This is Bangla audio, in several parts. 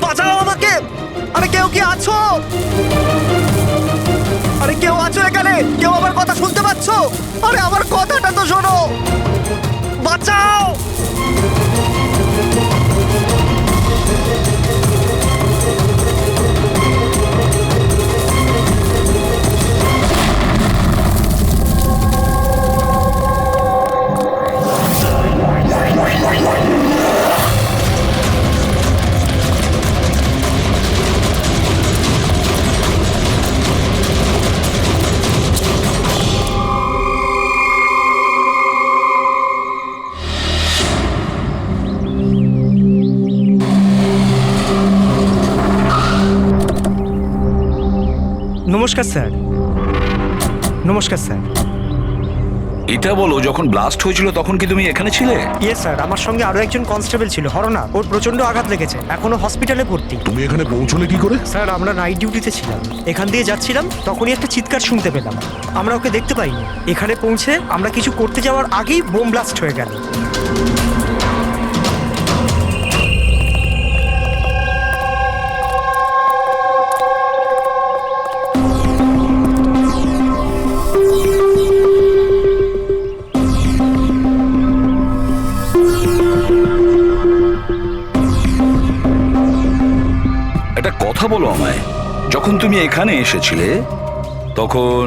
বাঁচাও আমাকে! আরে কেউ কি আছো? আরে কেউ আছো এখানে? কেউ আমার কথা শুনতে পাচ্ছ? আরে আমার কথাটা তো শোনো! বাঁচাও! নমস্কার স্যার। নমস্কার স্যার। এটা বলো, যখন ব্লাস্ট হয়েছিল তখন কি তুমি এখানে ছিলে? ইয়েস স্যার, আমার সঙ্গে আরো একজন কনস্টেবল ছিল, হরনা। ওর প্রচন্ড আঘাত লেগেছে, এখনো হসপিটালে ভর্তি। তুমি এখানে পৌঁছলে কি করে? স্যার আমরা নাইট ডিউটিতে ছিলাম, এখান দিয়ে যাচ্ছিলাম, তখনই একটা চিৎকার শুনতে পেলাম। আমরা ওকে দেখতে পাইনি। এখানে পৌঁছে আমরা কিছু করতে যাওয়ার আগেই বোম ব্লাস্ট হয়ে গেল। একটা কথা বলো আমায়, যখন তুমি এখানে এসেছিলে তখন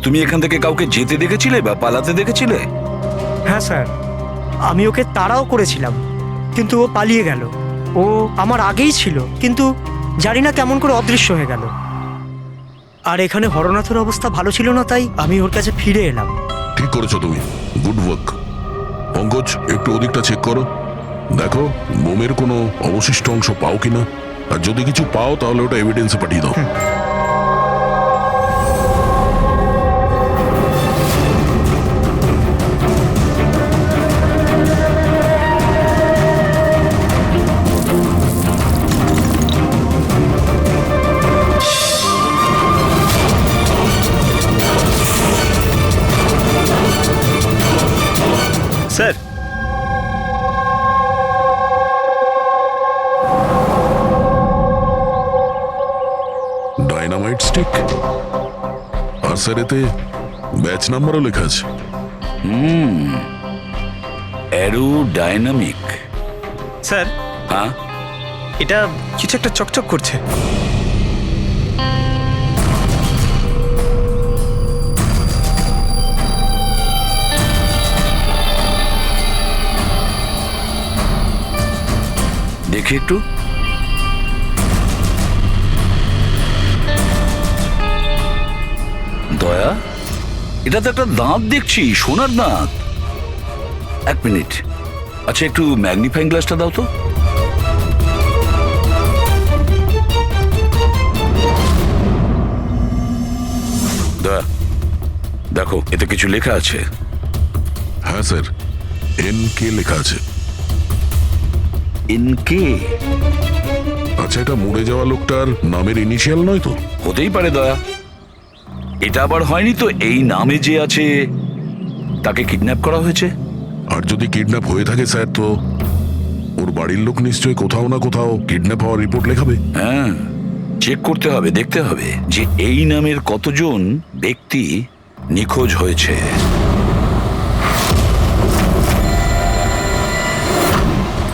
তুমি এখান থেকে কাউকে যেতে দেখেছিলে বা পালাতে দেখেছিলে? হ্যাঁ স্যার, আমি ওকে তাড়াও করেছিলাম, কিন্তু ও পালিয়ে গেল। ও আমার আগেই ছিল, কিন্তু জানি না কেমন করে অদৃশ্য হয়ে গেল। আর এখানে হরনাথের অবস্থা ভালো ছিল না, তাই আমি ওর কাছে ফিরে এলাম। ঠিক করেছো তুমি, গুড ওয়ার্ক। পঙ্কজ, একটু ওদিকটা চেক করো, দেখো বোমের কোনো অবশিষ্ট অংশ পাও কিনা, আর যদি কিছু পাও তাহলে ওটা এভিডেন্সে পাঠিয়ে দাও। স্যার, ডাইনামাইট স্টিক, আর স্যার এতে ব্যাচ নাম্বারও লেখা আছে। অ্যারোডাইনামিক। স্যার হ্যাঁ, এটা কিছু একটা চকচক করছে। দেখি একটু। দয়া, এটা তো একটা দাঁত দেখছি, সোনার দাঁত। এক মিনিট, আচ্ছা একটু ম্যাগনিফাইং গ্লাসটা দাও তো। দয়া, দেখো এতে কিছু লেখা আছে। হ্যাঁ স্যার, NK লেখা আছে। এনকে? আচ্ছা, এটা মরে যাওয়া লোকটার নামের ইনিশিয়াল নয় তো? হতেই পারে দয়া। এটা আবার হয়নি তো এই নামে যে আছে তাকে কিডন্যাপ করা হয়েছে? আর যদি কিডন্যাপ হয়ে থাকে স্যার, তো ওর বাড়ির লোক নিশ্চয়ই কোথাও না কোথাও কিডন্যাপ হওয়ার রিপোর্ট লেখাবে। হ্যাঁ, চেক করতে হবে, দেখতে হবে যে এই নামের কতজন ব্যক্তি নিখোঁজ হয়েছে।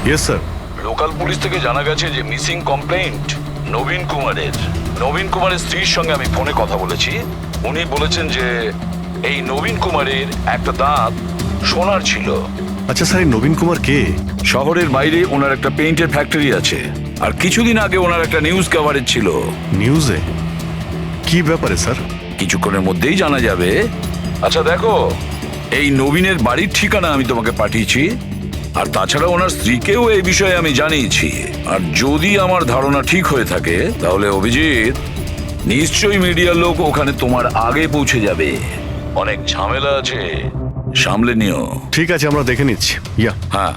Yes sir. লোকাল পুলিশ থেকে জানা গেছে যে মিসিং কমপ্লেইন্ট নবীন কুমারের। নবীন কুমারের স্ত্রীর সঙ্গে আমি ফোনে কথা বলেছি। উনি বলেছেন যে এই নবীন কুমারের একটা দাঁত সোনার ছিল। আচ্ছা স্যার, এই নবীন কুমার কে? শহরের বাইরে ওনার একটা পেইন্টের ফ্যাক্টরি আছে, আর কিছুদিন আগে ওনার একটা নিউজ কভারেজ ছিল। নিউজে? কি ব্যাপারে স্যার? কিছুক্ষণের মধ্যেই জানা যাবে। আচ্ছা দেখো, এই নবীনের বাড়ির ঠিকানা আমি তোমাকে পাঠিয়েছি, আর তাছাড়া ওনার স্ত্রীকেও এই বিষয়ে আমি জানিয়েছি। আর যদি আমার ধারণা ঠিক হয়ে থাকে তাহলে অভিজিৎ, নিশ্চয়ই মিডিয়ার লোক ওখানে তোমার আগে পৌঁছে যাবে। অনেক ঝামেলা আছে, সামলে নিও। ঠিক আছে, আমরা দেখে নিচ্ছি। ইয়া, হ্যাঁ,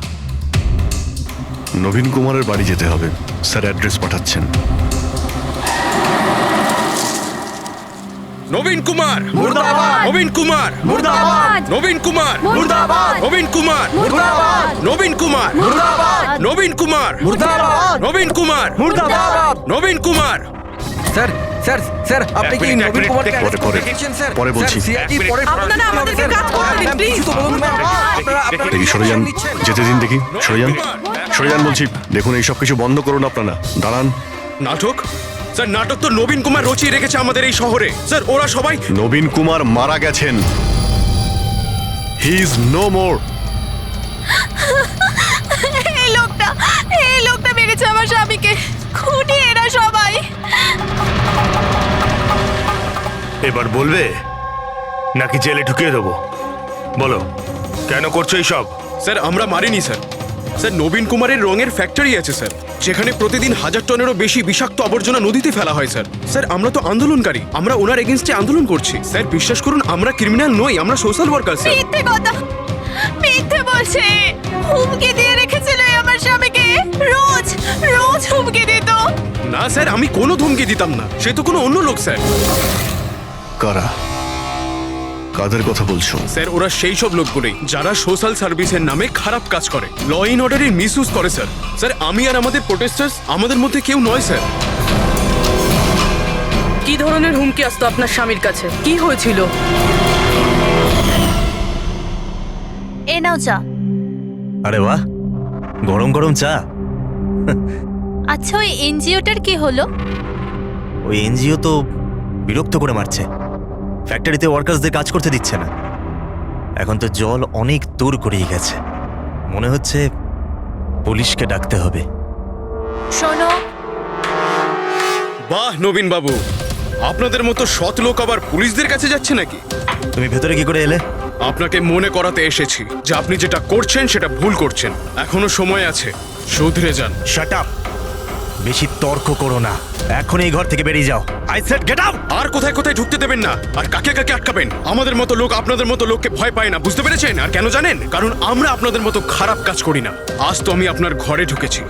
নবীন কুমারের বাড়ি যেতে হবে। স্যার অ্যাড্রেস পাঠাচ্ছেন। নবীন কুমার মুর্দাবাদ! নবীন কুমার মুর্দাবাদ! নবীন কুমার মুর্দাবাদ! নবীন কুমার মুর্দাবাদ! নবীন কুমার মুর্দাবাদ! নবীন কুমার মুর্দাবাদ! নবীন কুমার মুর্দাবাদ! নবীন কুমার স্যার স্যার স্যার আপনি কি নবীন কুমারকে পরে, arrest পরে। করে রেখেছেন, স্যার? পরে বলছি। স্যার, CID পরে আপনারা আমাদেরকে কাজ করতে দিন, প্লিজ। কিছু বলুন না। আপনারা দেখি সরে যান, নিচ্ছেন। যেতে দিন দেখি, সরে যান, সরে যান বলছি। দেখুন এই সব কিছু বন্ধ করুন আপনারা, দাঁড়ান। নাটক স্যার নাটক তো নবীন কুমার রচিয়ে রেখেছে আমাদের এই শহরে স্যার ওরা সবাই নবীন কুমার মারা গেছেন, হি ইজ নো মোর। এই লোকটা মেরেছে আমার স্বামীকে, খুনি এরা সবাই। এবার বলবে নাকি জেলে ঢুকিয়ে দেবো? বলো, কেন করছো এইসব? স্যার আমরা মারিনি স্যার স্যার নবীন কুমারের রঙের ফ্যাক্টরি আছে স্যার, যেখানে প্রতিদিন 1000 টনেরও বেশি বিষাক্ত আবর্জনা নদীতে ফেলা হয় স্যার। স্যার আমরা তো আন্দোলনকারী, আমরা ওনার এগেনস্টে আন্দোলন করছি স্যার। বিশ্বাস করুন আমরা ক্রিমিনাল নই, আমরা সোশ্যাল ওয়ার্কার স্যার। মিথ্যে কথা, মিথ্যে বলছে। হুমকি দিয়ে রেখেছিল আমার স্বামীকে, রোজ রোজ হুমকি দিত। না স্যার আমি কোনো ধমকি দিতাম না, সে তো কোনো অন্য লোক স্যার। কারা, কাদের কথা বলছো? স্যার ওরা সেই সব লোকগুলোই যারা সোশ্যাল সার্ভিসের নামে খারাপ কাজ করে, ল ইন অর্ডারের মিসইউজ করে স্যার। স্যার আমি আর আমাদের প্রোটেস্টার্স আমাদের মধ্যে কেউ নয় স্যার। কি ধরনের হুমকি আসতো আপনার স্বামীর কাছে? কি হয়েছিল? এ নাও চা। আরে বাহ, গরম গরম চা। আচ্ছা ওই এনজিওটার কি হলো? ওই এনজিও তো বিরক্ত করে মারছে, ফ্যাক্টরিতে ওয়ার্কার্সদের কাজ করতে দিচ্ছে না। এখন তো জল অনেক দূর গড়িয়ে গেছে, মনে হচ্ছে পুলিশকে ডাকতে হবে। শোনো, বাহ নবীন বাবু, আপনাদের মতো সৎ লোক আবার পুলিশদের কাছে যাচ্ছে নাকি? তুমি ভেতরে কি করে এলে? আপনাকে মনে করাতে এসেছি যে আপনি যেটা করছেন সেটা ভুল করছেন, এখনো সময় আছে, শুধরে যান। শাট আপ, বেশি তর্ক করো না, এখন এই ঘর থেকে বেরিয়ে যাও। I said get out. আর কোথায় কোথায় ঢুকতে দেবেন না, আর কাকে কাকে আটকাবেন। আমাদের মতো লোক আপনাদের মতো লোককে ভয় পায় না, বুঝতে পেরেছেন? আর কেন জানেন? কারণ আমরা আপনাদের মতো খারাপ কাজ করি না। আজ তো আমি আপনার ঘরে ঢুকেছি,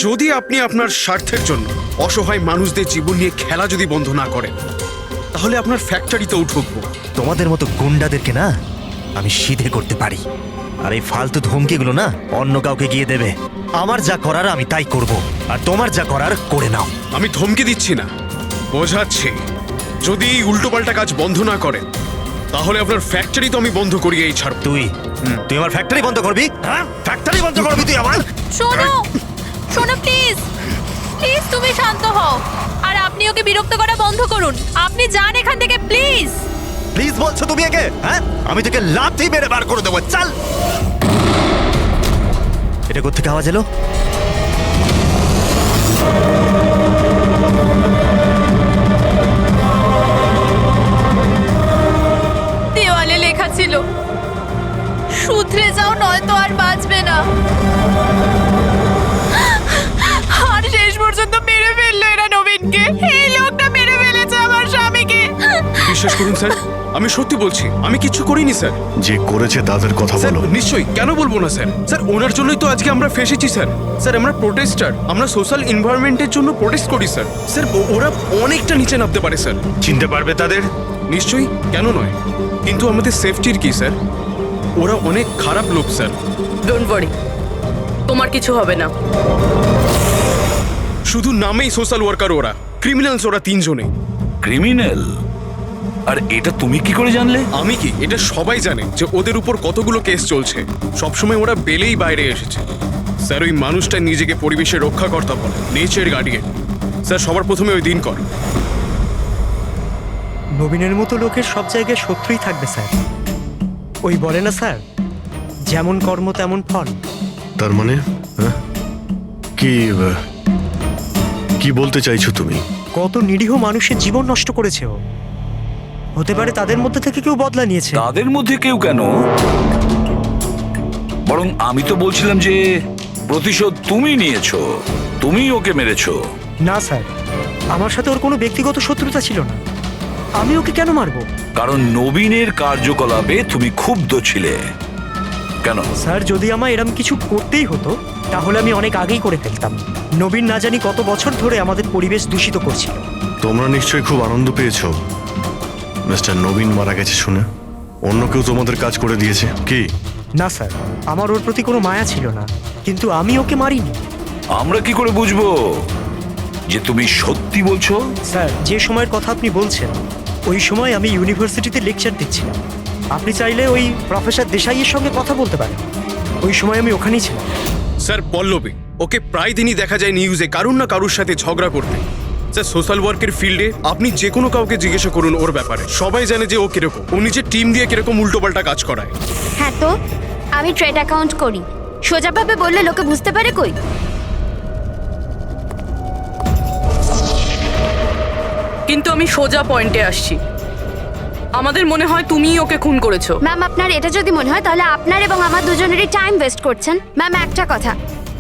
যদি আপনি আপনার স্বার্থের জন্য অসহায় মানুষদের জীবন নিয়ে খেলা যদি বন্ধ না করেন, তাহলে আপনার ফ্যাক্টরিতেও ঢুকবো। তোমাদের মতো গুন্ডাদেরকে না আমি সিধে করতে পারি, আর এই ফালতু ধমকিগুলো না অন্য কাউকে গিয়ে দেবে। আমার যা করার আমি তাই করব, আর তোমার যা করার করে নাও। আমি ধমকি দিচ্ছি না, বোঝাচ্ছি। যদি এই উল্টোপাল্টা কাজ বন্ধ না করেন, তাহলে আপনার ফ্যাক্টরি তো আমি বন্ধ করিয়েই ছাড়ব। তুই তুই আমার ফ্যাক্টরি বন্ধ করবি? হ্যাঁ, ফ্যাক্টরি বন্ধ করবি তুই আমার? শোনো, শোনো প্লিজ, প্লিজ তুমি শান্ত হও, আর আপনি ওকে বিরক্ত করা বন্ধ করুন। আপনি যান এখান থেকে প্লিজ। প্লিজ বলছো তুমি একে? হ্যাঁ, আমি তোকে লাথি মেরে বার করে দেবো, চল। এটা কোত্থেকে আওয়াজ এলো? দেওয়ালে লেখা ছিল, শুধরে যাও নয়তো আর বাঁচবে না। আর শেষ পর্যন্ত মেরে ফেললো এরা নবীনকে। এই লোকটা মেরে ফেলেছে আমার স্বামীকে। বিশ্বাস করুন স্যার, আমি সত্যি বলছি, আমি কিচ্ছু করিনি স্যার। যে করেছে তাদের কথা স্যার বলো। নিশ্চয়ই, কেন বলবো না স্যার। স্যার ওনার জন্যই তো আজকে আমরা ফেসেছি স্যার। স্যার আমরা প্রোটেস্টার, আমরা সোশ্যাল এনভায়রনমেন্টের জন্য প্রোটেস্ট করি স্যার। স্যার ওরা অনেকটা নিচে নামতে পারে স্যার। চিনতে পারবে তাদের? নিশ্চয়ই, কেন নয়, কিন্তু আমাদের সেফটির কি স্যার? ওরা অনেক খারাপ লোক স্যার। ডোন্ট ওয়ারি, তোমার কিছু হবে না। শুধু নামেই সোশ্যাল ওয়ার্কার, ওরা ক্রিমিনালস, ওরা তিনজনে। ক্রিমিনাল? আর এটা তুমি কি করে জানলে? আমি কি, এটা সবাই জানে যে ওদের উপর কতগুলো কেস চলছে। সবসময় ওরা বেলেই বাইরে এসেছে স্যার। ওই মানুষটা নিজেকে পরিবেশের রক্ষাকর্তা বলে, নেচার গার্ডিয়ান। স্যার সবার প্রথমে ওই দিন কর। নবীনের মতো লোকের সব জায়গায় শত্রুই থাকবে স্যার। ওই বলে না স্যার, যেমন কর্ম তেমন ফল। তার মানে হ্যাঁ? কি বলতে চাইছো তুমি? কত নিরীহ মানুষের জীবন নষ্ট করেছে ও। হতে পারে তাদের মধ্যে থেকে কেউ বদলা নিয়েছে। তাদের মধ্যে কেউ কেন, বরং আমি তো বলছিলাম যে প্রতিশোধ তুমি নিয়েছো, তুমি ওকে মেরেছো। না স্যার, আমার সাথে ওর কোনো ব্যক্তিগত শত্রুতা ছিল না। আমি ওকে কেন মারবো? কারণ নবীনের কার্যকলাপে তুমি ক্ষুব্ধ ছিলে। কেন? স্যার যদি আমায় এরম কিছু করতেই হতো, তাহলে আমি অনেক আগেই করে ফেলতাম। নবীন না জানি কত বছর ধরে আমাদের পরিবেশ দূষিত করছিল। তোমরা নিশ্চয়ই খুব আনন্দ পেয়েছো মিস্টার নবীন মারা গেছে শুনে অন্য কেউ তোমাদের কাজ করে দিয়েছে কি? না স্যার, আমার ওর প্রতি কোনো মায়া ছিল না, কিন্তু আমি ওকে মারিনি। আমরা কি করে বুঝবো যে তুমি সত্যি বলছো? স্যার, যে সময়ের কথা আপনি বলছেন ওই সময় আমি ইউনিভার্সিটিতে লেকচার দিচ্ছিলাম। আপনি চাইলে ওই প্রফেসর দেশাইয়ের সঙ্গে কথা বলতে পারেন, ওই সময় আমি ওখানেই ছিলাম। স্যার পল্লবী, ওকে প্রায় দিনই দেখা যায় নিউজে কারুর না কারুর সাথে ঝগড়া করতে। স্যার সোশ্যাল ওয়ার্কের ফিল্ডে আপনি যে কোনো কাউকে জিজ্ঞাসা করুন ওর ব্যাপারে, সবাই জানে যে ও কিরকম, ও নিজের টিম দিয়ে কিরকম উল্টোপাল্টা কাজ করায়। হ্যাঁ তো আমি ট্রেড অ্যাকাউন্ট করি, সোজাভাবে বললে লোকে বুঝতে পারে কই। কিন্তু আমি সোজা পয়েন্টে আসছি। আমাদের মনে হয় তুমিই ওকে খুন করেছো। ম্যাম আপনার এটা যদি মনে হয় তাহলে আপনার এবং আমার দুজনেরই টাইম ওয়েস্ট করছেন। ম্যাম একটা কথা,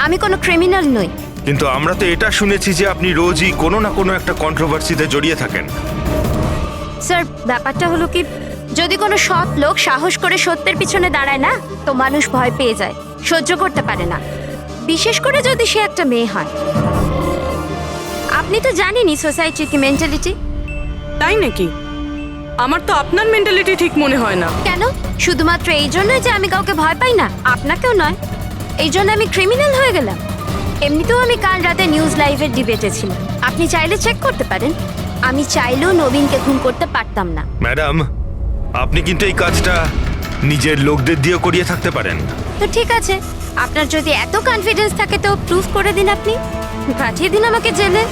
আমি কোনো ক্রিমিনাল নই। কিন্তু আমরা তো এটা শুনেছি যে আপনি রোজই কোনো না কোনো একটা কন্ট্রোভার্সিতে জড়িয়ে থাকেন। স্যার ব্যাপারটা হলো কি, যদি কোনো সৎ লোক সাহস করে সত্যের পিছনে দাঁড়ায় না, তো মানুষ ভয় পেয়ে যায়, সহ্য করতে পারে না, বিশেষ করে যদি সে একটা মেয়ে হয়। আপনি তো জানেনই সোসাইটির কি মেন্টালিটি। তাই নাকি? আমার তো আপনার মেন্টালিটি ঠিক মনে হয় না। কেন? শুধুমাত্র এই জন্যই যে আমি কাউকে ভয় পাই না? আপনাকেও নয়, এই জন্য আমি ক্রিমিনাল হয়ে গেলাম? এমনিতেও আমি কাল রাতে নিউজ লাইভের ডিবেটে ছিলাম, আপনি চাইলে চেক করতে পারেন। আমি চাইলেও নবীনকে খুন করতে পারতাম না। ম্যাডাম, আপনি কিন্তু এই কাজটা নিজের লোকদের দিয়েও করিয়ে থাকতে পারেন। তো ঠিক আছে, আপনার যদি এত কনফিডেন্স থাকে তো প্রুফ করে দিন, আপনি পাঠিয়ে দিন আমাকে জেলে।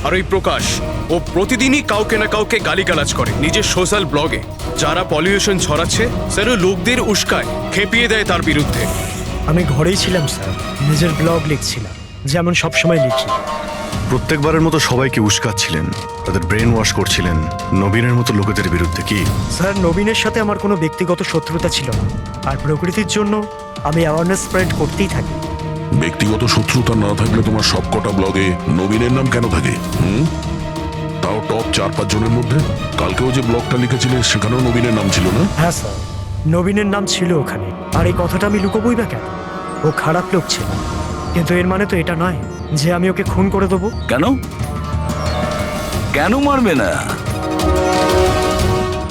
আর ওই প্রকাশ, ও প্রতিদিনই কাউকে না কাউকে গালিগালাজ করে নিজের সোশ্যাল ব্লগে। যারা পলিউশন ছড়াচ্ছে স্যার ও লোকদের উস্কায়, খেপিয়ে দেয় তার বিরুদ্ধে। আমি ঘরেই ছিলাম স্যার, নিজের ব্লগ লিখছিলাম, যেমন সবসময় লিখি। প্রত্যেকবারের মতো সবাইকে উস্কাচ্ছিলেন, তাদের ব্রেন ওয়াশ করছিলেন নবীনের মতো লোকেদের বিরুদ্ধে কি? স্যার, নবীনের সাথে আমার কোনো ব্যক্তিগত শত্রুতা ছিল না, আর প্রকৃতির জন্য আমি অ্যাওয়ারনেস স্প্রেড করতেই থাকি। ব্যক্তিগত শত্রুতা না থাকলে তোমার সবকটা ব্লগে নবীনের নাম কেন থাকে? তাও টপ 4-5 জনের মধ্যে। কালকেও যে ব্লগটা লিখেছিলে সেখানেও নবীনের নাম ছিল না? হ্যাঁ স্যার, নবীনের নাম ছিল ওখানে। আর এই কথাটা আমি লুকোবই বা কেন? ও খারাপ লোক ছিল, কিন্তু এর মানে তো এটা নয় যে আমি ওকে খুন করে দেবো। কেন? কেন মারবে না?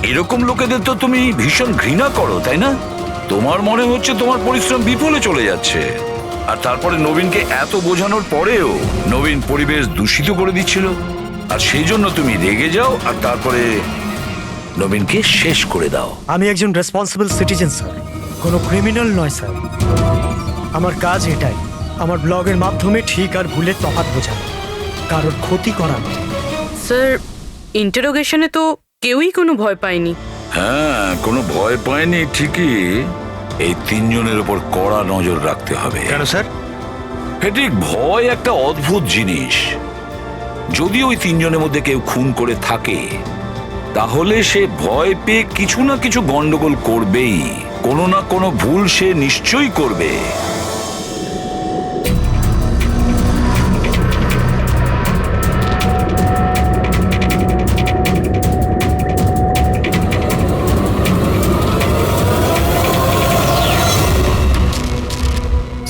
এরকম লোকেদের তো তুমি ভীষণ ঘৃণা করো, তাই না? তোমার মনে হচ্ছে তোমার পরিশ্রম বিফলে চলে যাচ্ছে, আর তারপরে নবীনকে এত বোঝানোর পরেও নবীন পরিবেশ দূষিত করে দিচ্ছিল, আর সেই জন্য তুমি রেগে যাও আর তারপরে নবীনকে শেষ করে দাও। আমি একজন রেসপন্সিবল সিটিজেন স্যার, কোনো ক্রিমিনাল নয় স্যার। আমার কাজ এটাই, আমার ব্লগের মাধ্যমে ঠিক আর ভুলের তফাৎ বোঝানো, কারোর ক্ষতি করা নয়। স্যার, ইন্টারোগেশনে তো কেউই কোনো ভয় পায়নি। হ্যাঁ, কোনো ভয় পায়নি ঠিকই, এই 3 জনের উপর কড়া নজর রাখতে হবে। কেন স্যার? ঠিক, ভয় একটা অদ্ভুত জিনিস। যদি ওই 3 জনের মধ্যে কেউ খুন করে থাকে, তাহলে সে ভয় পেয়ে কিছু না কিছু গন্ডগোল করবেই, কোনো না কোনো ভুল সে নিশ্চয়ই করবে।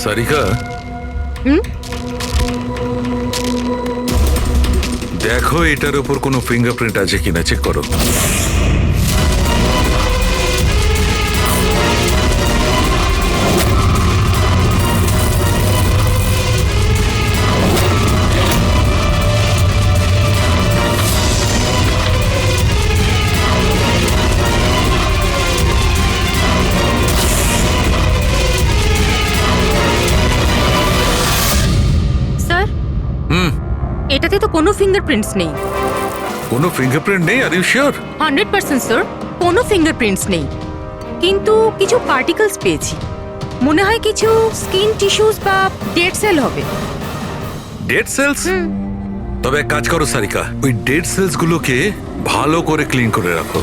সারিকা, দেখো এটার উপর কোনো ফিঙ্গারপ্রিন্ট আছে কিনা, চেক করো। স্যার, এটাতে তো কোনো ফিঙ্গারপ্রিন্টস নেই। কোনো ফিঙ্গারপ্রিন্ট নেই? Are you sure? 100% স্যার, কোনো ফিঙ্গারপ্রিন্টস নেই, কিন্তু কিছু পার্টিকেলস পেয়েছি। মনে হয় কিছু স্কিন টিস্যুস বা ডেড সেল হবে। Dead cells? তবে এক কাজ করো সারিকা, ওই ডেড সেলস গুলোকে ভালো করে ক্লিন করে রাখো।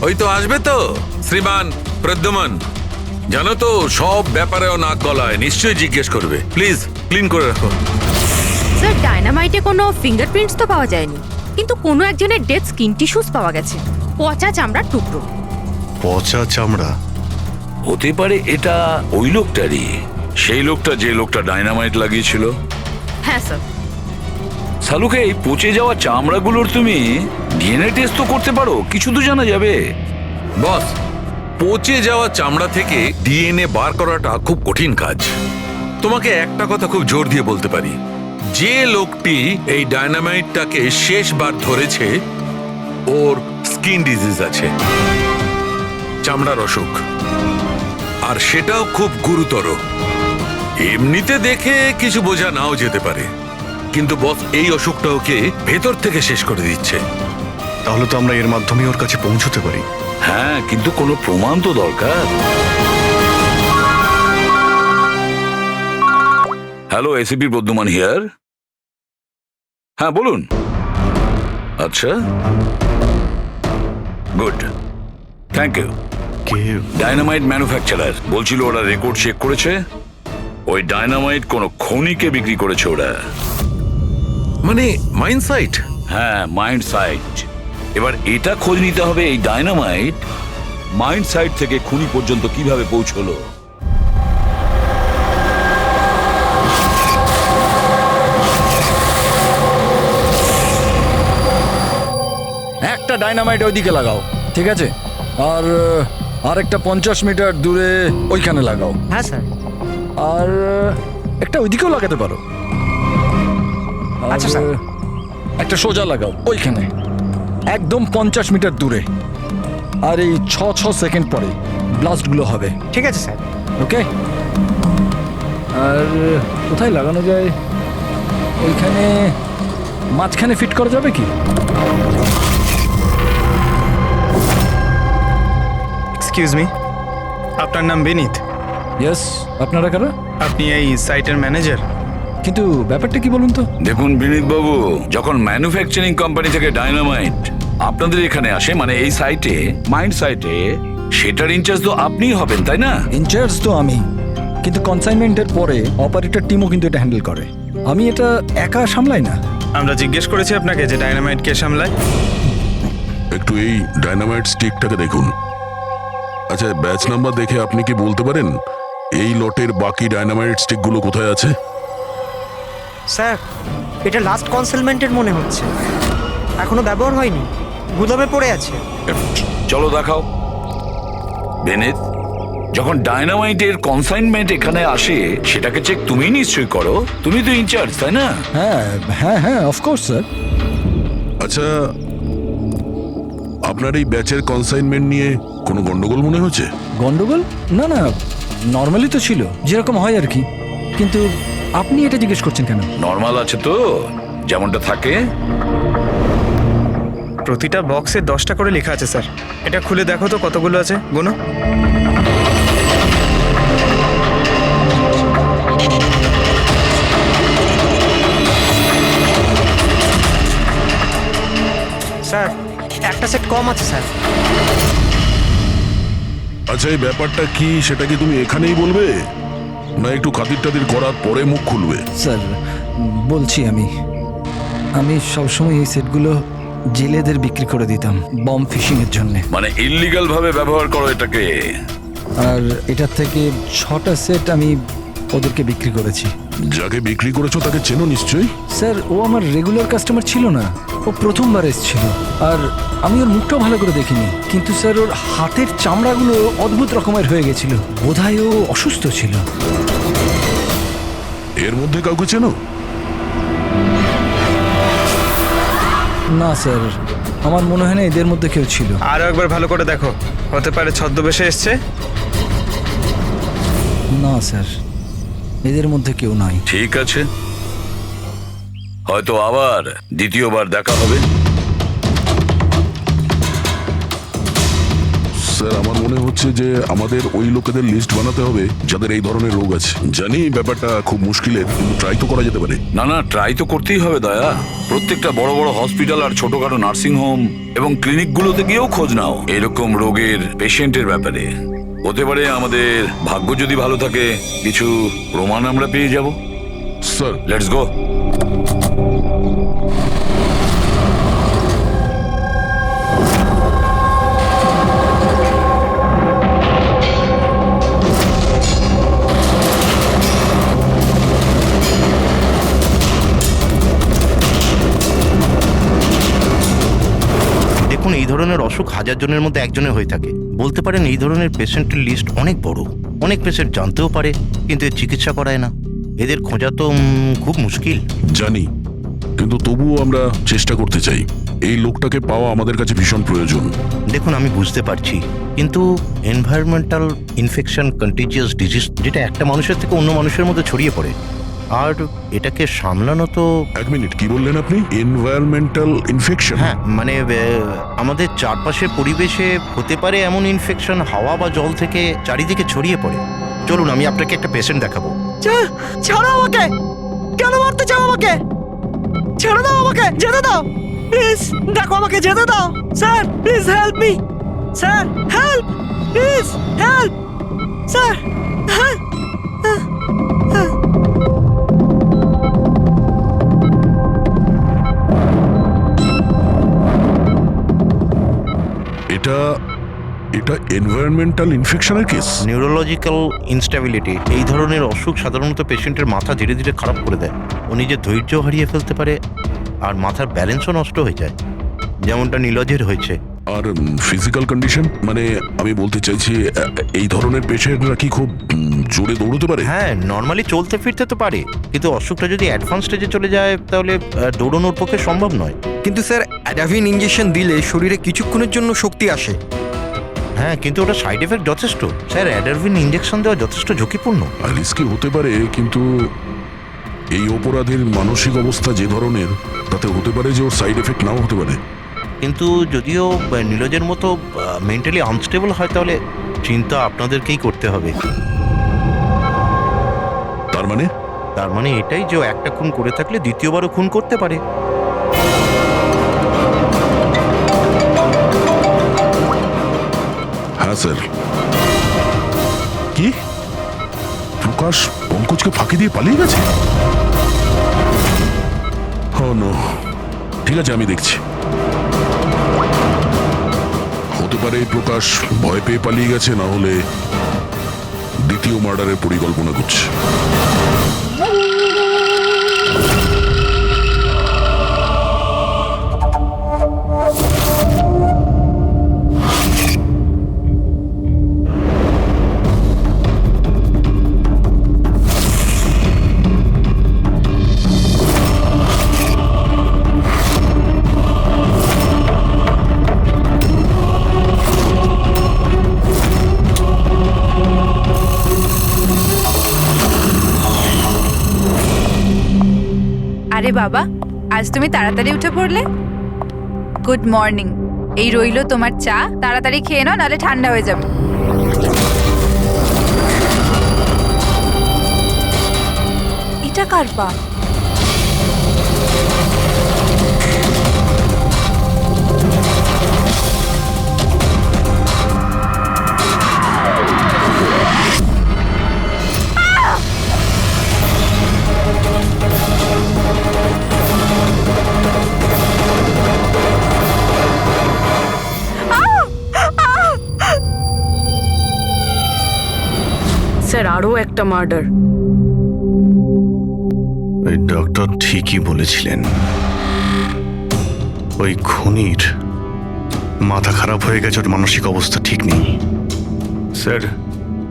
ওই তো আসবে তো শ্রীমান প্রদ্যুমন, জানো তো সব ব্যাপারেও নাক গলায়, নিশ্চয়ই জিজ্ঞেস করবে। প্লিজ ক্লিন করে রাখো। স্যার, ডায়নামাইটে কোনো ফিঙ্গারপ্রিন্টস তো পাওয়া যায়নি, কিন্তু কোনো একজনের ডেড স্কিন টিস্যুস পাওয়া গেছে, পচা চামড়ার টুকরো। পচা চামড়া? হতে পারে এটা ওই লোকটারই, সেই লোকটা যে লোকটা ডায়নামাইট লাগিয়েছিল। হ্যাঁ স্যার। সালুকে, এই পচে যাওয়া চামড়াগুলোর তুমি ডিএনএ টেস্ট তো করতে পারো, কিছু তো জানা যাবে। বস, পচে যাওয়া চামড়া থেকে ডিএনএ বার করাটা খুব কঠিন কাজ। তোমাকে একটা কথা খুব জোর দিয়ে বলতে পারি, যে লোকটি এই ডায়নামাইটটাকে শেষবার ধরেছে ওর স্কিন ডিজিজ আছে, চামড়ার অসুখ, আর সেটাও খুব গুরুতর। এমনিতে দেখে কিছু বোঝা নাও যেতে পারে, কিন্তু বস এই অসুখটা ওকে ভেতর থেকে শেষ করে দিচ্ছে। তাহলে তো আমরা এর মাধ্যমে ওর কাছে পৌঁছতে পারি। হ্যাঁ, কিন্তু কোনো প্রমাণ তো দরকার। Hello, ACP Pradyuman here. হ্যাঁ বলুন। আচ্ছা, গুড, থ্যাংক ইউ। কে? ডায়নামাইট ম্যানুফ্যাকচারার বলছিল ওরা রেকর্ড চেক করেছে, ওই ডায়নামাইট কোনো খনিকে বিক্রি করেছে ওরা। মানে মাইন সাইট? হ্যাঁ, মাইন্ড সাইট। এবার এটা খোঁজ নিতে হবে এই ডায়নামাইট মাইন্ড সাইট থেকে খুনি পর্যন্ত কিভাবে পৌঁছলো। একটা ডাইনামাইট ওইদিকে লাগাও, ঠিক আছে? আর আরেকটা 50 মিটার দূরে ওইখানে লাগাও। হ্যাঁ স্যার। আর একটা ওইদিকেও লাগাতে পারো। আচ্ছা স্যার। একটা সোজা লাগাও ওইখানে, একদম 50 মিটার দূরে। আর এই 6 সেকেন্ড পরে ব্লাস্টগুলো হবে। ঠিক আছে স্যার। ওকে। আর কোথায় লাগানো যায়? ওইখানে মাঝখানে ফিট করা যাবে কি? এক্সকিউজ মি, আপনার নাম বিনীত? ইয়েস। আপনারা কারা? আপনি এই সাইটের ম্যানেজার? কিন্তু ব্যাপারটা কি বলুন তো? দেখুন বিনীত বাবু, যখন ম্যানুফ্যাকচারিং কোম্পানি থেকে ডায়নামাইট আপনাদের এখানে আসে, মানে এই সাইটে, মাইন্ড সাইটে, সেটার ইনচার্জ তো আপনিই হবেন, তাই না? ইনচার্জ তো আমি, কিন্তু কনসাইনমেন্টের পরে অপারেটর টিমও কিন্তু এটা হ্যান্ডেল করে। আমি এটা একা সামলাই না। আমরা জিজ্ঞেস করেছি আপনাকে যে ডায়নামাইট কে সামলায়। একটু এই ডায়নামাইট স্টিকটাকে দেখুন। আচ্ছা, ব্যাচ নাম্বার দেখে আপনি কি বলতে পারেন এই লটের বাকি ডায়নামাইট স্টিকগুলো কোথায় আছে? স্যার, এটা লাস্ট কনসেলমেন্টের মনে হচ্ছে, এখনো ব্যবহার হয়নি, গুদামে পড়ে আছে। চলো দেখাও। বিনীত, যখন ডায়নামাইটের কনসাইনমেন্ট এখানে আসে, সেটাকে চেক তুমি নিশ্চয়ই করো, তুমি তো ইনচার্জ, তাই না? হ্যাঁ হ্যাঁ হ্যাঁ, অফকোর্স স্যার। আচ্ছা, আপনার এই ব্যাচের কনসাইনমেন্ট নিয়ে কোনো গন্ডগোল মনে হচ্ছে? গন্ডগোল? না না, নর্মালি তো ছিল, যেরকম হয় আর কি। কিন্তু আপনি এটা জিজ্ঞেস করছেন কেন? নর্মাল আছে তো, যেমনটা থাকে। প্রতিটা বক্সে 10টা করে লেখা আছে স্যার। এটা খুলে দেখো তো কতগুলো আছে, গুনো। স্যার, একটা সেট কম আছে স্যার। আচ্ছা, এই ব্যাপারটা কি সেটা কি তুমি এখানেই বলবে, না একটু খাতির টাতির করার পরে মুখ খুলবে? স্যার বলছি, আমি সবসময় এই সেটগুলো জেলেদের বিক্রি করে দিতাম বম ফিশিং এর জন্য। মানে ইল্লিগাল ভাবে ব্যবহার করো এটাকে। আর এটার থেকে 6টা সেট আমি ওদেরকে বিক্রি করেছি। যাকে বিক্রি করেছো তাকে চেনো নিশ্চয়ই? স্যার, ও আমার রেগুলার কাস্টমার ছিল না, ও প্রথমবার এসেছিল। আর আমি ওর মুখটাও ভালো করে দেখিনি, কিন্তু স্যার ওর হাতের চামড়াগুলো অদ্ভুত রকমের হয়ে গেছিল, বোধহয় ও অসুস্থ ছিল। এর মধ্যে কাউকে চেনো? না স্যার, আমার মনে হয় না এদের মধ্যে কেউ ছিল। আরো একবার ভালো করে দেখো, হতে পারে ছদ্মবেশে এসছে। না স্যার, এদের মধ্যে কেউ নাই। ঠিক আছে, হয়তো আবার দ্বিতীয়বার দেখা হবে। স্যার, আমার মনে হচ্ছে যে আমাদের ওই লোকেদের লিস্ট বানাতে হবে যাদের এই ধরনের রোগ আছে। জানি ব্যাপারটা খুব মুশকিলের, কিন্তু ট্রাই তো করা যেতে পারে। না না, ট্রাই তো করতেই হবে দয়া। প্রত্যেকটা বড় বড় হসপিটাল আর ছোটখাটো নার্সিং হোম এবং ক্লিনিকগুলোতে গিয়েও খোঁজ নাও এরকম রোগের পেশেন্টের ব্যাপারে। হতে পারে আমাদের ভাগ্য যদি ভালো থাকে, কিছু প্রমাণ আমরা পেয়ে যাব। Sir, let's go. এই ধরনের অসুখ 1000 জনের মধ্যে একজনের হয়ে থাকে। বলতে পারেন এই ধরনের পেশেন্টের লিস্ট অনেক বড়। অনেক পেশেন্ট জানতেও পারে কিন্তু এর চিকিৎসা করায় না। এদের খোঁজা তো খুব মুশকিল। জানি, কিন্তু তবুও আমরা চেষ্টা করতে চাই। এই লোকটাকে পাওয়া আমাদের কাছে ভীষণ প্রয়োজন। দেখুন, আমি বুঝতে পারছি, কিন্তু এনভায়রনমেন্টাল ইনফেকশন কন্টিজিয়াস ডিজিজ, যেটা একটা মানুষের থেকে অন্য মানুষের মধ্যে ছড়িয়ে পড়ে, আর এটাকে সামলানো তো। 1 মিনিট, কি বললেন আপনি? Environmental infection? হ্যাঁ, মানে আমাদের চারপাশের পরিবেশে হতে পারে এমন ইনফেকশন হাওয়া বা জল থেকে চারিদিকে ছড়িয়ে পড়ে। চলুন, আমি আপনাকে একটা পেশেন্ট দেখাবো। ছাড়ো আমাকে! কেন মারতে চাও আমাকে? ছেড়ে দাও আমাকে, যেতে দাও প্লিজ। দেখো, আমাকে যেতে দাও sir, please help me sir, help please, help sir, help. এটা এনভায়রনমেন্টাল ইনফেকশনের কেস। নিউরোলজিক্যাল ইনস্টেবিলিটি, এই ধরনের অসুখ সাধারণত পেশেন্টের মাথা ধীরে ধীরে খারাপ করে দেয়। ও নিজের ধৈর্য হারিয়ে ফেলতে পারে আর মাথার ব্যালেন্সও নষ্ট হয়ে যায়, যেমনটা নীলজের হয়েছে। আর ফিজিক্যাল কন্ডিশন, মানে আমি বলতে চাইছি এই ধরনের পেশেন্টরা কি খুব জোরে দৌড়তে পারে? হ্যাঁ, নর্মালি চলতে ফিরতে তো পারে, কিন্তু অসুখটা যদি অ্যাডভান্স স্টেজে চলে যায় তাহলে দৌড়ানোর পক্ষে সম্ভব নয়। কিন্তু স্যার, অ্যাডাভিন ইঞ্জেকশন দিলে শরীরে কিছুক্ষণের জন্য শক্তি আসে। হ্যাঁ, কিন্তু ওটা সাইড এফেক্ট যথেষ্ট। স্যার, অ্যাডারভিন ইঞ্জেকশন দেওয়া যথেষ্ট ঝুঁকিপূর্ণ। রিস্কি হতে পারে, কিন্তু এই অপরাধের মানসিক অবস্থা যে ধরনের, তাতে হতে পারে যে ওর সাইড এফেক্ট নাও হতে পারে। কিন্তু যদিও নীলজের মতো মেন্টালি আনস্টেবল হয়, তাহলে চিন্তা আপনাদেরকেই করতে হবে। তার মানে এটাই যে একটা খুন করে থাকলে দ্বিতীয়বারও খুন করতে পারে। হ্যাঁ স্যার। কি প্রকাশ পঙ্কজকে ফাঁকি দিয়ে পালিয়ে গেছে? নো, ঠিক আছে, আমি দেখছি। হতে পারে প্রকাশ ভয় পেয়ে পালিয়ে গেছে, না হলে দ্বিতীয় মার্ডারের পরিকল্পনা করছে। আরে বাবা, আজ তুমি তাড়াতাড়ি উঠে পড়লে। Good morning. এই রইলো তোমার চা, তাড়াতাড়ি খেয়ে নাও, নাহলে ঠান্ডা হয়ে যাবে। এটা কার পা? স্যার, আরও একটা মার্ডার। ওই ডক্টর ঠিকই বলেছিলেন, ওই খুনির মাথা খারাপ হয়ে গেছে, ওর মানসিক অবস্থা ঠিক নেই। স্যার,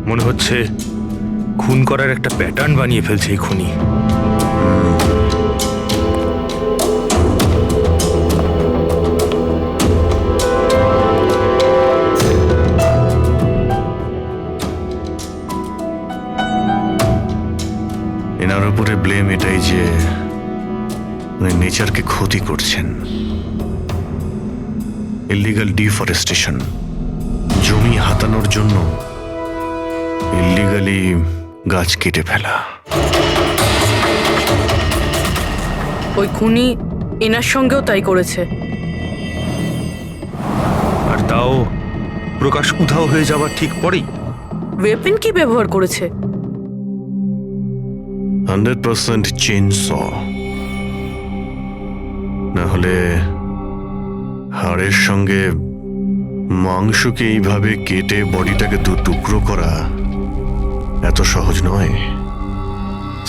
মনে হচ্ছে খুন করার একটা প্যাটার্ন বানিয়ে ফেলছে এই খুনি। এনার উপরে ব্লেম এটাই যে উনি নেচারকে ক্ষতি করছেন। ইলিগাল ডিফরেস্টেশন, জমি হাতানোর জন্য ইলিগালি গাছ কেটে ফেলা। ওই খুনি এনার সঙ্গেও তাই করেছে। আর তাও প্রকাশ উধাও হয়ে যাবার ঠিক পরেই। ওয়েপেন কি ব্যবহার করেছে? 100% চেইন স, না হলে হাড়ের সঙ্গে মাংসকে এইভাবে কেটে বডিটাকে দু টুকরো করা এত সহজ নয়।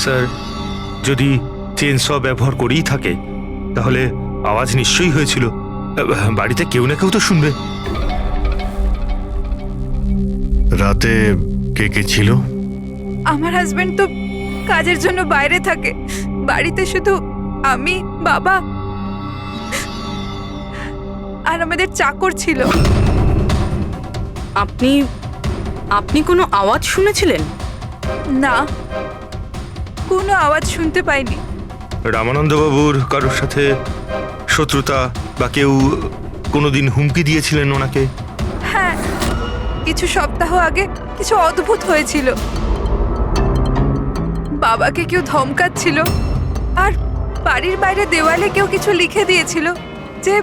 স্যার, যদি চেন স ব্যবহার করেই থাকে তাহলে আওয়াজ নিশ্চয়ই হয়েছিল। বাড়িতে কেউ না কেউ তো শুনবে। রাতে কে কে ছিল? আমার হাজবেন্ড তো কাজের জন্য বাইরে থাকে, বাড়িতে শুধু আমি, বাবা আর আমাদের চাকর ছিল। আপনি আপনি কোনো আওয়াজ শুনেছিলেন? না, কোনো আওয়াজ শুনতে পাইনি। রামানন্দবাবুর কারোর সাথে শত্রুতা বা কেউ কোনোদিন হুমকি দিয়েছিলেন ওনাকে? হ্যাঁ, কিছু সপ্তাহ আগে কিছু অদ্ভুত হয়েছিল। বাবাকে কেউ ধমকাচ্ছিল আর বাড়ির বাইরে দেওয়ালে কেউ কিছু লিখে দিয়েছিল যে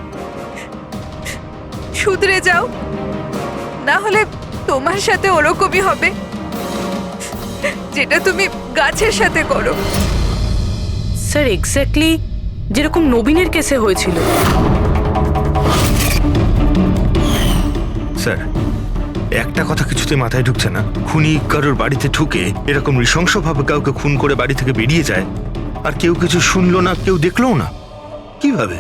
শুধরে যাও, না হলে তোমার সাথে ওরকমই হবে যেটা তুমি গাছের সাথে করো। স্যার এক্স্যাক্টলি যেরকম নবীনের কেসে হয়েছিল। স্যার, একটা কথা কিছুতে মাথায় ঢুকছে না। খুনি কারোর বাড়িতে ঢুকে এরকম নৃশংসভাবে কাউকে খুন করে বাড়ি থেকে বেরিয়ে যায়, আর কেউ কিছু শুনলো না, কেউ দেখলোও না। কিভাবে?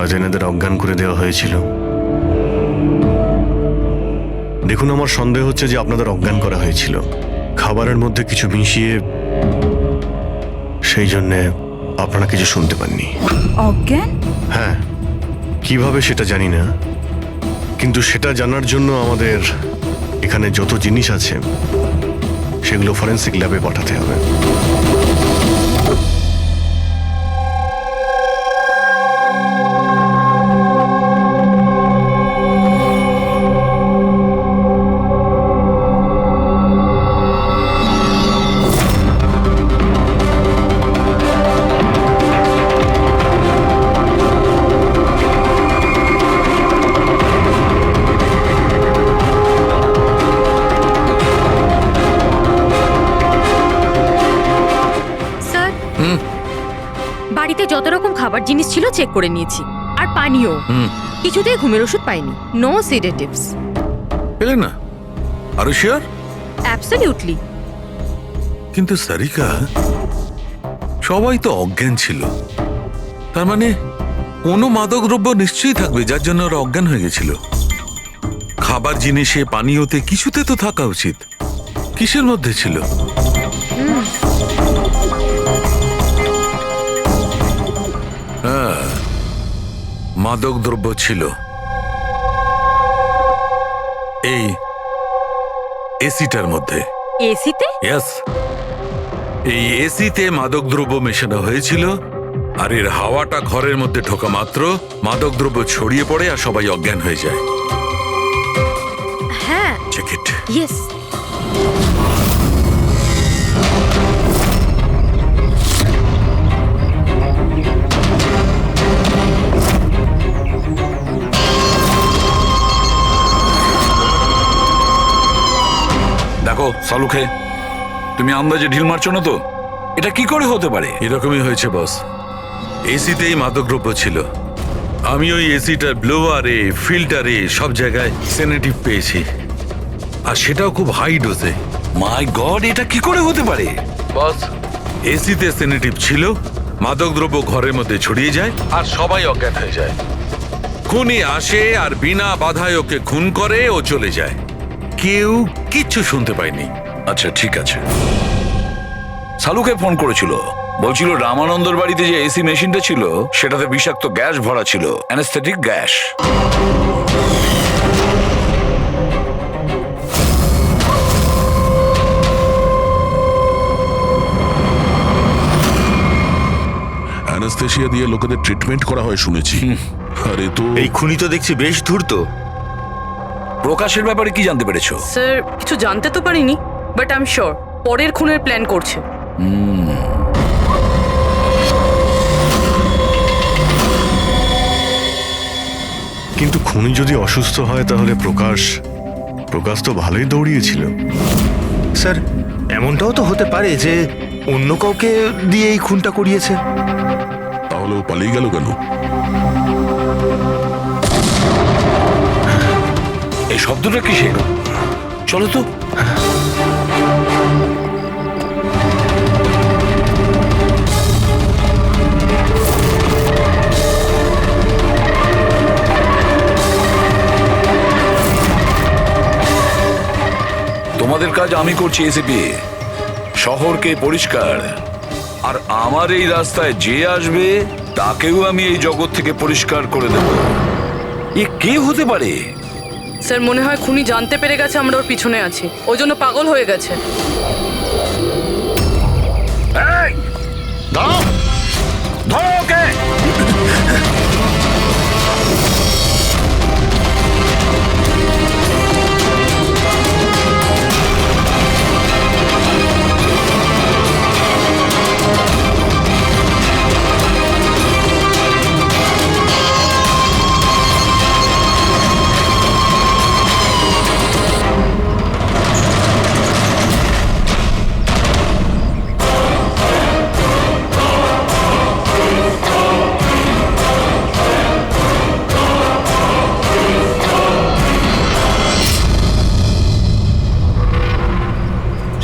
অজয়নাদের অজ্ঞান করে দেওয়া হয়েছিল। দেখুন, আমার সন্দেহ হচ্ছে যে আপনাদের অজ্ঞান করা হয়েছিল খাবারের মধ্যে কিছু মিশিয়ে, সেই জন্যে আপনারা কিছু শুনতে পাননি। অজ্ঞান? হ্যাঁ, কিভাবে সেটা জানি না, কিন্তু সেটা জানার জন্য আমাদের এখানে যত জিনিস আছে সেগুলো ফরেন্সিক ল্যাবে পাঠাতে হবে। বাড়িতে যত রকম খাবার জিনিস ছিল চেক করে নিয়েছি, আর পানিও। কিছুতেই ঘুমের ওষুধ পাইনি। No sedatives. পেলে না? আরো শিওর? অ্যাবসলিউটলি। কিন্তু সারিকা, সবাই তো অজ্ঞান ছিল, তার মানে কোনো মাদক দ্রব্য নিশ্চয়ই থাকবে যার জন্য ওরা অজ্ঞান হয়ে গেছিল। খাবার জিনিসে, পানীয়তে, কিছুতে তো থাকা উচিত। কিসের মধ্যে ছিল? হ্যাঁ, মাদক দ্রব্য ছিল। এই এসিটার মধ্যে। এসিতে? ইয়েস, এই এসিতে মাদক দ্রব্য মেশানো হয়েছিল, আর এর হাওয়াটা ঘরের মধ্যে ঢোকা মাত্র মাদক দ্রব্য ছড়িয়ে পড়ে আর সবাই অজ্ঞান হয়ে যায়। হ্যাঁ, চেক ইট। ইয়েস। দেখো সালুখে, তুমি আন্দাজে ঢিল মারছো না তো? এটা কি করে হতে পারে? এরকমই হয়েছে বস। এসিতেই মাদকদ্রব্য ছিল। আমি ওই এসিটার ব্লোয়ারে, ফিল্টারে, সব জায়গায় সেনেটিভ পেয়েছি, আর সেটাও খুব হাই ডোজে। মাই গড, এটা কি করে হতে পারে? বস, এসিতে সেনেটিভ ছিল, মাদকদ্রব্য ঘরের মধ্যে ছড়িয়ে যায় আর সবাই অজ্ঞান হয়ে যায়। খুনি আসে আর বিনা বাধায় ওকে খুন করে, ও চলে যায়। কেউ কিচ্ছু শুনতে পায়নি। আচ্ছা ঠিক আছে। সালুকে ফোন করেছিল, বলছিল রামানন্দর বাড়িতে যে এসি মেশিনটা ছিল সেটাতে বিষাক্ত গ্যাস ভরা ছিল, অ্যানেস্থেটিক গ্যাস। অ্যানাস্থেশিয়া দিয়ে লোকেদের ট্রিটমেন্ট করা হয় শুনেছি। আরে তো এই খুনি তো দেখছি বেশ ধূর্ত। প্রকাশের ব্যাপারে কি জানতে পেরেছো? স্যার কিছু জানতে তো পারিনি, বাট আই এম শিওর পরের খুনের প্ল্যান করছে। কিন্তু খুনি যদি অসুস্থ হয় তাহলে প্রকাশ তো ভালোই দৌড়িয়েছিল। স্যার, এমনটাও তো হতে পারে যে অন্য কাউকে দিয়ে এই খুনটা করিয়েছে। তাহলে ও পালিয়ে গেল কেন? এই শব্দটা কিসের? চলো তো। আমাদের কাজ আমি করছি এসিপি, শহরকে পরিষ্কার। আর আমার এই রাস্তায় যে আসবে তাকেও আমি এই জগৎ থেকে পরিষ্কার করে দেব। এ কে হতে পারে? স্যার মনে হয় খুনি জানতে পেরে গেছে আমরা ওর পিছনে আছি, ওই জন্য পাগল হয়ে গেছে। এই, দাঁড়াও, ধরো ওকে।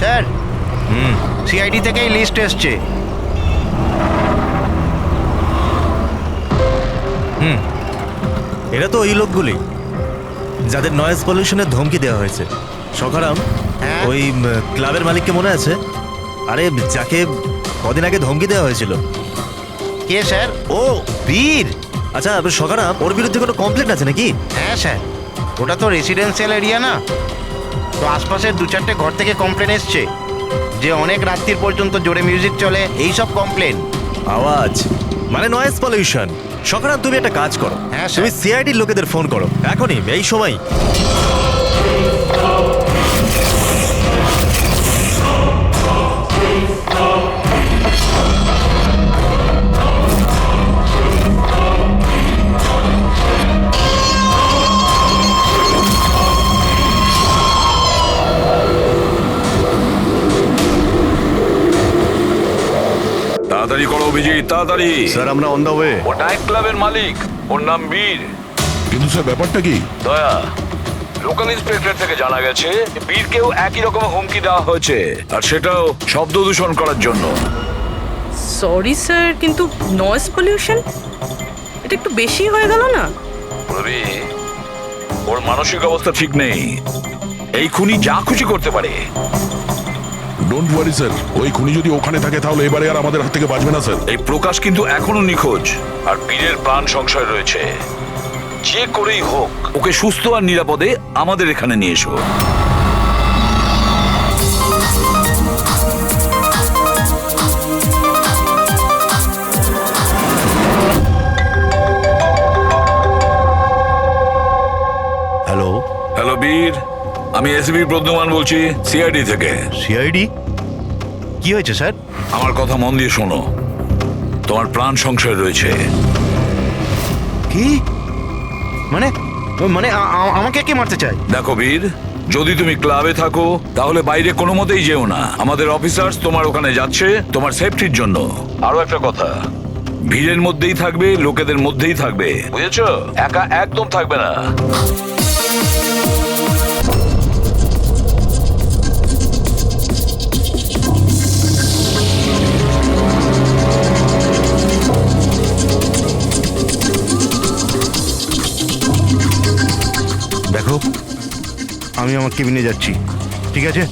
স্যার, সিআইডি থেকেই লিস্ট এসছে। এরা তো ওই লোকগুলি যাদের নয়েজ পলিউশনের ধমকি দেওয়া হয়েছে। সখারাম, ওই ক্লাবের মালিককে মনে আছে? আরে যাকে কদিন আগে ধমকি দেওয়া হয়েছিল। কে স্যার? ও বীর। আচ্ছা সখারাম, ওর বিরুদ্ধে কোনো কমপ্লেন আছে নাকি? হ্যাঁ স্যার, ওটা তো রেসিডেন্সিয়াল এরিয়া না, তো আশপাশের 2-4টে ঘর থেকে কমপ্লেন এসছে যে অনেক রাত্রির পর্যন্ত জোরে মিউজিক চলে, এই সব কমপ্লেন। আওয়াজ মানে নয়েজ পলিউশন। সখারাম, তুমি একটা কাজ করো, তুমি সিআইডির লোকেদের ফোন করো এখনই, এই সময়। তাড়াতাড়ি করো অভিজিৎ, তাড়াতাড়ি। স্যার আমরা অন দা ওয়ে। ও নাইট ক্লাবের মালিক, ওর নাম বীর। কিন্তু স্যার ব্যাপারটা কি? দয়া, লোকাল ইন্সপেক্টর থেকে জানা গেছে বীরকেও একই রকম হুমকি দেওয়া হয়েছে, আর সেটাও শব্দ দূষণ করার জন্য। সরি স্যার, কিন্তু নয়েজ পলিউশন এটা একটু বেশি হয়ে গেল না? রবি, ওর মানসিক অবস্থা ঠিক নেই, এই খুনি যা খুশি করতে পারে। ডোন্ট ওয়ারি স্যার, ওই খুনি যদি ওখানে থাকে তাহলে এবারে আর আমাদের হাত থেকে বাঁচবে না স্যার। এই প্রকাশ কিন্তু এখনো নিখোঁজ, আর বীরের প্রাণ সংশয় রয়েছে। যে করেই হোক ওকে সুস্থ আর নিরাপদে আমাদের এখানে নিয়ে এসো। হ্যালো। হ্যালো বীর, আমি এসপি প্রদ্যুমান বলছি, সিআইডি থেকে। সিআইডি? কি হয়েছে স্যার? আমার কথা মন দিয়ে শোনো, তোমার প্রাণ সংশয় রয়েছে। কি মানে? মানে আমাকে কে মারতে চায়? দেখো বীর, যদি তুমি ক্লাবে থাকো তাহলে বাইরে কোনো মতেই যেও না। আমাদের অফিসার্স তোমার ওখানে যাচ্ছে তোমার সেফটির জন্য। আরো একটা কথা, ভিড়ের মধ্যেই থাকবে, লোকেদের মধ্যেই থাকবে, বুঝেছো? একা একদম থাকবে না। দেখো, আমি আমার কেবিনে যাচ্ছি, ঠিক আছে?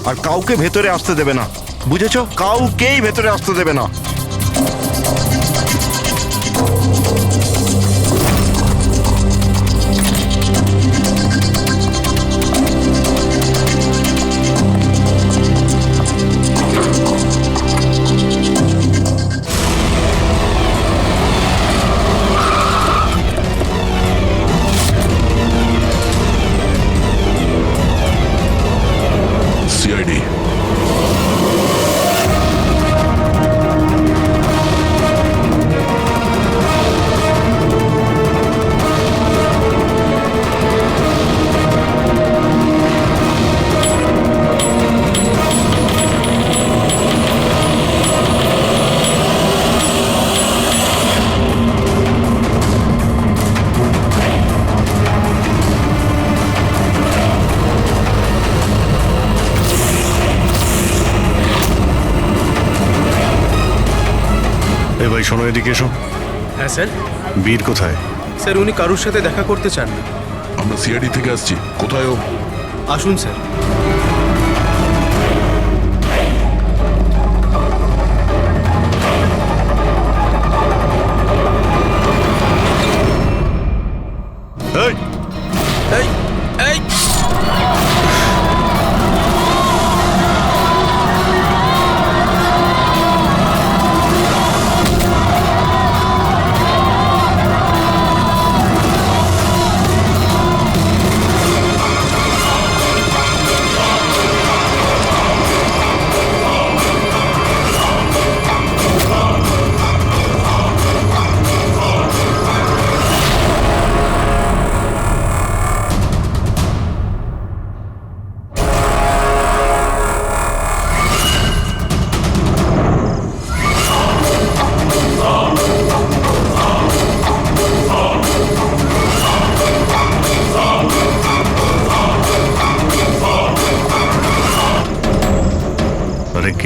আর কাউকে ভেতরে আসতে দেবে না, বুঝেছো? কাউকেই ভেতরে আসতে দেবে না। সিআইডি। এই ভাই শোনো, এদিকে এসো। হ্যাঁ স্যার। বীর কোথায়? স্যার উনি কারুর সাথে দেখা করতে চান না। আমরা সিআইডি থেকে আসছি, কোথায় ও? আসুন স্যার।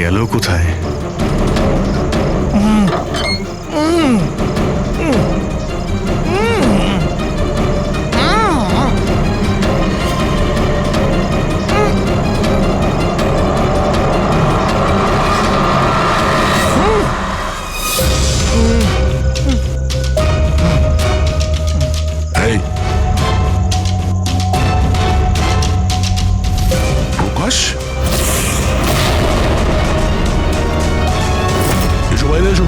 গেল কোথায়? এই প্রকাশ, এসো বাইরে এসো।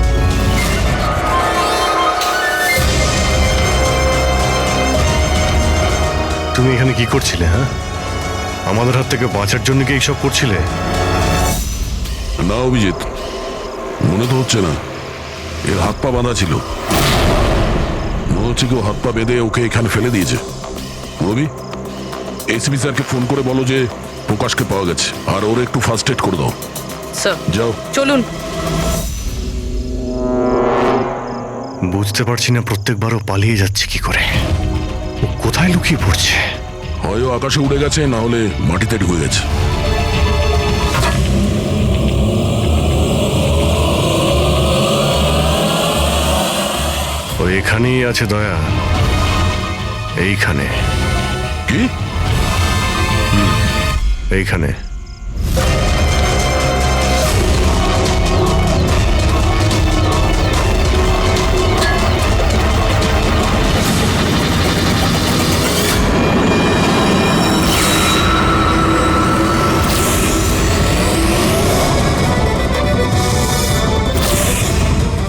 তুমি এখানে কি করছিলে? হ্যাঁ, আমাদের হাত থেকে বাঁচার জন্য কি এইসব করছিলে? না অভিজিৎ, মনে তো হচ্ছে না। এর হাত পা বাঁধা ছিল, মনে হচ্ছে কেউ হাত পা বেঁধে ওকে এখানে ফেলে দিয়েছে। রবি, এসপি স্যারকে ফোন করে বলো যে প্রকাশকে পাওয়া গেছে, আর ওর একটু ফার্স্ট এড করে দাও। স্যার যাও। চলুন। বুঝতে পারছি না প্রত্যেকবারও পালিয়ে যাচ্ছে কি করে। ও কোথায় লুকিয়ে পড়ছে? হয় ও আকাশে উড়ে গেছে, না হলে মাটিতে ঢুকে গেছে। ও এখানেই আছে দয়া, এইখানে। কি? এইখানে।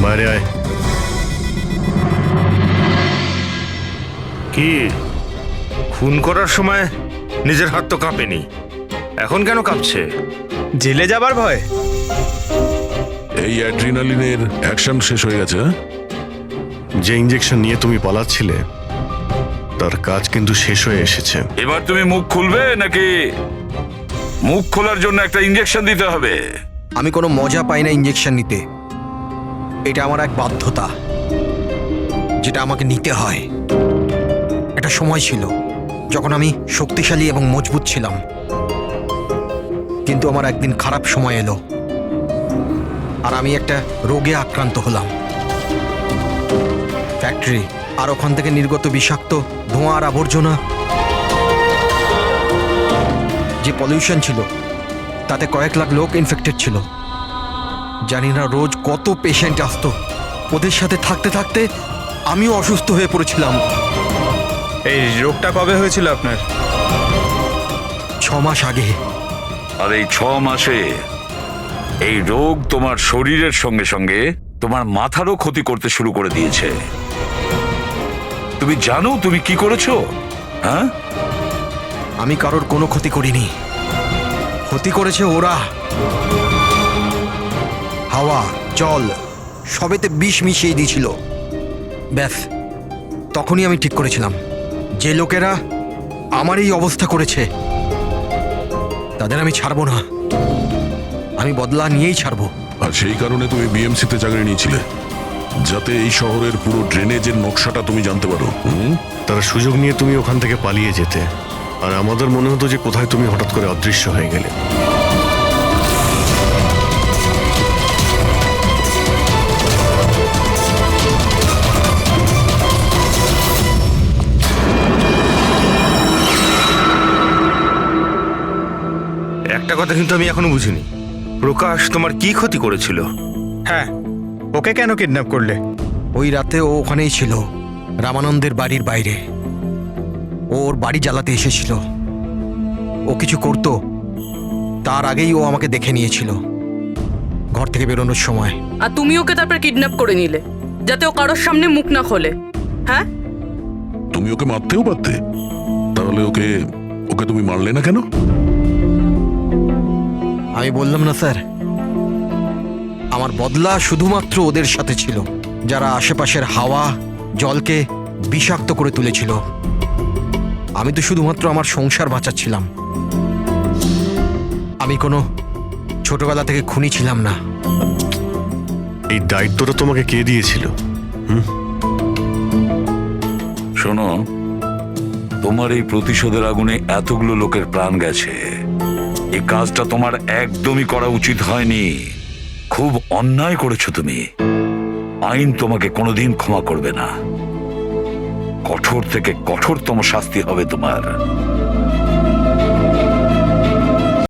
বাইরে আয়। কি খুন করার সময় নিজের হাত তো কাঁপেনি, এখন কেন কাঁপছে? জেলে যাবার ভয়? এই অ্যাড্রিনালিনের অ্যাকশন শেষ হয়ে গেছে। যে ইঞ্জেকশন নিয়ে তুমি পালাচ্ছিলে তার কাজ কিন্তু শেষ হয়ে এসেছে। এবার তুমি মুখ খুলবে নাকি মুখ খোলার জন্য একটা ইঞ্জেকশন দিতে হবে? আমি কোনো মজা পাই না ইঞ্জেকশন নিতে। এটা আমার এক বাধ্যতা, যেটা আমাকে নিতে হয়। একটা সময় ছিল যখন আমি শক্তিশালী এবং মজবুত ছিলাম, কিন্তু আমার একদিন খারাপ সময় এলো আর আমি একটা রোগে আক্রান্ত হলাম। ফ্যাক্টরি আর ওখান থেকে নির্গত বিষাক্ত ধোঁয়া আর আবর্জনা, যে পলিউশন ছিল তাতে কয়েক লাখ লোক ইনফেক্টেড ছিল। জানি না রোজ কত পেশেন্ট আসতো। ওদের সাথে থাকতে থাকতে আমিও অসুস্থ হয়ে পড়েছিলাম। এই রোগটা কবে হয়েছিল আপনার? 6 মাস আগে। আর এই 6 মাসে এই রোগ তোমার শরীরের সঙ্গে সঙ্গে তোমার মাথারও ক্ষতি করতে শুরু করে দিয়েছে। তুমি জানো তুমি কি করেছো? হ্যাঁ, আমি কারোর কোনো ক্ষতি করিনি, ক্ষতি করেছে ওরা। হাওয়া, জল সবেতে বিষ মিশিয়ে দিয়েছিল। ব্যাস, তখনই আমি ঠিক করেছিলাম যে লোকেরা আমার এই অবস্থা করেছে তাদের আমি ছাড়বো না। আমি বদলা নিয়েই ছাড়বো। আর সেই কারণে তুমি বিএমসিতে চাকরি নিয়েছিলে, যাতে এই শহরের পুরো ড্রেনেজের নকশাটা তুমি জানতে পারো। তার সুযোগ নিয়ে তুমি ওখান থেকে পালিয়ে যেতে, আর আমাদের মনে হতো যে কোথায় তুমি হঠাৎ করে অদৃশ্য হয়ে গেলে। একটা কথা কিন্তু আমি এখনো বুঝিনি, প্রকাশ তোমার কি ক্ষতি করেছিল? হ্যাঁ, ওকে কেন কিডন্যাপ করলে? ওই রাতে ও ওখানেই ছিল, রামানন্দের বাড়ির বাইরে। ওর বাড়ি জ্বালাতে এসেছিল। ও কিছু করতো তার আগেই ও আমাকে দেখে নিয়েছিল ঘর থেকে বেরোনোর সময়। আর তুমি ওকে তারপর কিডন্যাপ করে নিলে যাতে ও কারোর সামনে মুখ না খোলে। হ্যাঁ, তুমি ওকে মারতেও পারতে, তাহলে ওকে ওকে তুমি মারলে না কেন? আমি বললাম না স্যার, আমার বদলা শুধুমাত্র ওদের সাথে ছিল, যারা আশেপাশের হাওয়া জলকে বিষাক্ত করে তুলেছিল। আমি তো শুধুমাত্র আমার সংসার বাঁচাচ্ছিলাম। আমি কোনো ছোটবেলা থেকে খুনি ছিলাম না। এই দায়িত্বটা তোমাকে কে দিয়েছিল? শোনো, তোমার এই প্রতিশোধের আগুনে এতগুলো লোকের প্রাণ গেছে, এই কাজটা তোমার একদমই করা উচিত হয়নি। খুব অন্যায় করেছো তুমি। আইন তোমাকে কোনোদিন ক্ষমা করবে না। কঠোর থেকে কঠোরতম শাস্তি হবে তোমার।